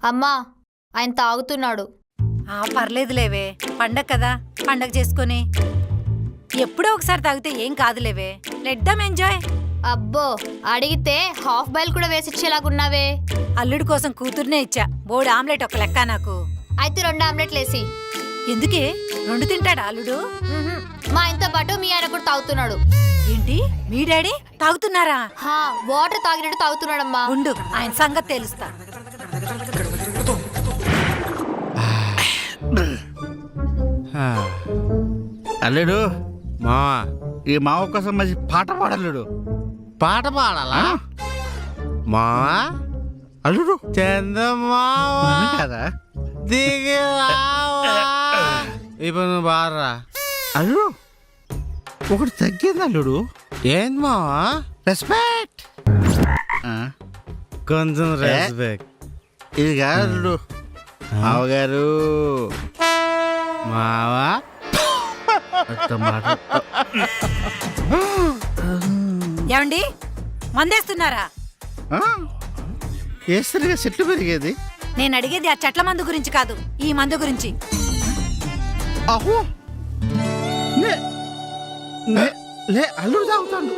అమ్మా ఆయన తాగుతున్నాడు. పర్లేదులేవే, పండగ కదా, పండగ చేసుకొని ఎప్పుడో ఒకసారి తాగితే ఏం కాదులేవే. Let them enjoy. అబ్బో అడిగితే హాఫ్ బాయిల్ కూడా వేసిచ్చేలాగున్నావే. అల్లుడి కోసం కూతుర్నే ఇచ్చా. బోర్డు ఆమ్లెట్ ఒక లెక్క నాకు. అయితే 2 ఆమ్లెట్లు వేసి. ఎందుకే 2 తింటాడా అల్లుడు? మా ఆయనతో పాటు మీ ఆయన కూడా తాగుతున్నాడు. ఏంటి, మీ డాడీ తాగుతున్నారా? వాటర్ తాగినట్టు తాగుతున్నాడమ్మా. ఉండు, ఆయన సంగతి తెలుస్తా. అల్లుడు, మా ఈ మావ కోసం మంచి పాట పాడల్లుడు. పాట పాడాలా? మా అల్లుడు చందమావా కదా. దిగి రావా. ఇప్పుడు నువ్వు బాడరా. అల్లుడు ఒకటి తగ్గింది అల్లుడు. ఏంది మావా? రెస్పెక్ట్. కొంచెం రెస్పెక్ట్. ఇది కాదు అల్లుడు. మావగారు మావా ఏమండి, మందేస్తున్నారా? వేస్తరిగా చెట్లు పెరిగేది. నేను అడిగేది ఆ చెట్ల మందు గురించి కాదు, ఈ మందు గురించి. అహో లే అల్లుడు తాగుతాడు.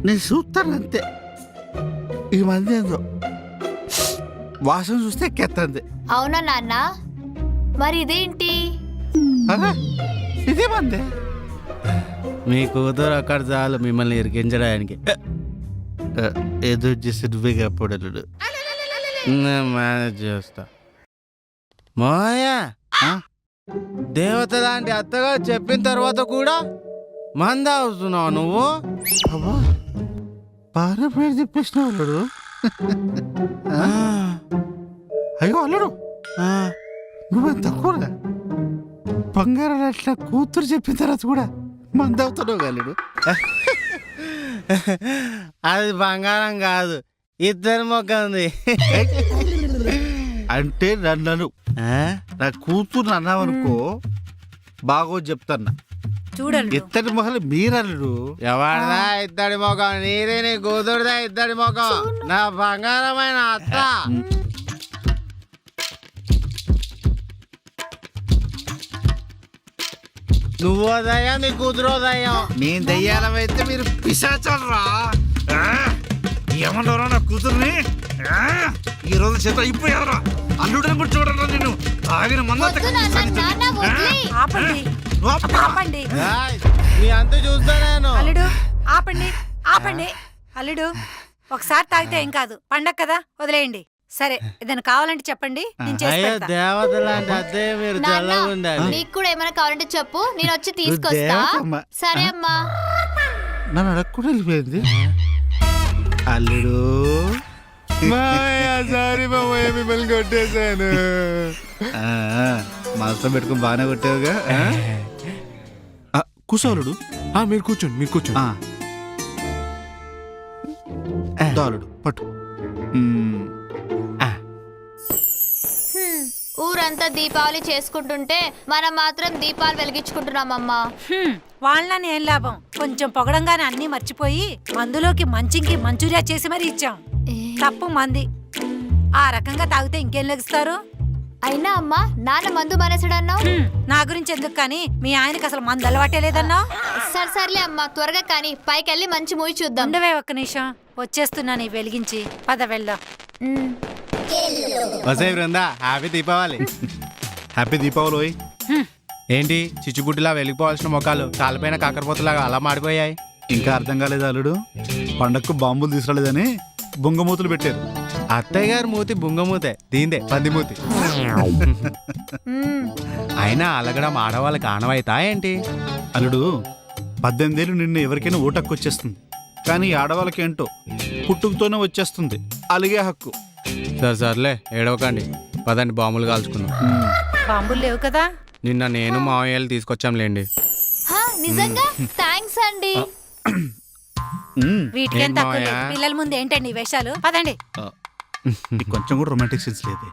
నేను చూస్తాను అంతే. ఈ మంది ఏందో వాసన చూస్తే ఎక్కేస్తుంది. అవునా నాన్న? మరి ఇదేంటి? ఇదే మందే. మీ కూతురు అక్కడ చాలు మిమ్మల్ని ఇరికించడానికి. ఏదో చేసి నువ్వే కాపాడు అల్లుడు. నేను మేనేజ్ చేస్తా. మాయా, దేవత లాంటి అత్తగా చెప్పిన తర్వాత కూడా మంద అవుతున్నావు నువ్వు. అబ్బా బాగా పేరు చెప్పేసినావు అల్లుడు. అయ్యో అల్లుడు, నువ్వేం తక్కువగా బంగారం అట్లా కూతురు చెప్పిన తర్వాత కూడా మంది అవుతున్నావు అల్లుడు. అది బంగారం కాదు, ఇద్దరి మొక్క ఉంది. అంటే నన్ను నా కూతురు అన్నావనుకో బాగో చెప్తాన్నా. చూడండి, ఇత్తడి మొహలు మీరల్లుడు. ఎవరిదా ఇద్దడి మొఖం? నీదే, నీ కూతురుదా ఇద్దడి మొఖం. నా బంగారమైన అత్త. నువ్వో దయ్యం, నీ కూతురో దయ్యం. నేను దయ్యాలమైతే మీరు పిశాచాలరా. ఏమన్నారా నా కూతుర్ని? ఈ రోజు చేత అయిపోయారా? అల్లుడని కూడా చూడరా నిన్ను. తాగిన వద్దు నాన్న, నాన్న వదిలే. ఆపండి, ఆపండి. ఏయ్, నీ అంత చూస్తా నేను. అల్లుడు ఆపండి, ఆపండి. అల్లుడు ఒకసారి తాగితే ఏం కాదు, పండగ కదా, వదిలేయండి. సరే, ఏదైనా కావాలంటే చెప్పండి, నేను చేసి అయ్యో పెడతా. దేవత లాంటి అత్తయ్య మీరు నాన్న, చల్లగా ఉండాలి. నీకు కూడా ఏమైనా కావాలంటే చెప్పు, నేను వచ్చి తీసుకొస్తా. దేవతమ్మ. సరే అమ్మా. నన్ను అడగకుండా వెళ్ళిపోయింది. అల్లుడు సారీ బాబోయ్, మిమ్మల్ని కొట్టేశాను. మనసులో పెట్టుకుని బాగానే కొట్టావుగా. కూసోలుడు. మీరు కూర్చోండి, మీరు కూర్చోండి. దాలుడు పట్టు. ఊరంతా దీపావళి చేసుకుంటుంటే మనం మాత్రం దీపాలు వెలిగించుకుంటున్నామమ్మా. వాళ్ళని ఏం లాభం, కొంచెం పొగడంగానే అన్నీ మర్చిపోయి మందులోకి మంచింకి మంచూరియా చేసి మరీ ఇచ్చాం. తప్పు మంది. ఆ రకంగా తాగితే ఇంకేం లెగిస్తారు? అయినా అమ్మా, నాన్న మందు మానేసాడన్నావు. నా గురించి ఎందుకు కానీ, మీ ఆయనకి అసలు మందు అలవాటే లేదన్నా. సర్లే అమ్మా, త్వరగా కానీ పైకెళ్ళి మంచి మూవీ చూద్దాం. ఉండవే ఒక్క నిమిషం, వచ్చేస్తున్నాను వెలిగించి. పద వెళ్దాం. వసే బృందా, హ్యాపీ దీపావళి. హ్యాపీ దీపావళి. ఏంటి చిచ్చుబుడ్డిలా వెలిగిపోవాల్సిన మొక్కలు కాలిపోయిన కాకరపోతలాగా అలా మాడిపోయాయి? ఇంకా అర్థం కాలేదు అల్లుడు. పండక్కు బాంబులు తీసుకురాలేదని బొంగమూతులు పెట్టారు. అత్తయ్య గారు మూతి బుంగమూతే, దీందే పందిమూతి. అయినా అలగడం ఆడవాళ్ళకి ఆనవాయితా ఏంటి? అల్లుడు, 18 ఏళ్ళు నిన్ను ఎవరికైనా ఓటక్కు వచ్చేస్తుంది, కానీ ఆడవాళ్ళకి ఏంటో పుట్టుకతోనే వచ్చేస్తుంది అలిగే హక్కు. సర్లే ఏడవకండి, పదండి బాంబులు కాల్చుకున్నాం. బాంబులు లేవు కదా? నిన్న నేను మావయ్యలు తీసుకొచ్చాంలేండి. నిజంగా థ్యాంక్స్ అండి. వీటికేం తక్కువ లేదు. పిల్లల ముందు ఏంటండి వేషాలు? పదండి. కొంచెం కూడా రొమాంటిక్ సెన్స్ లేదే.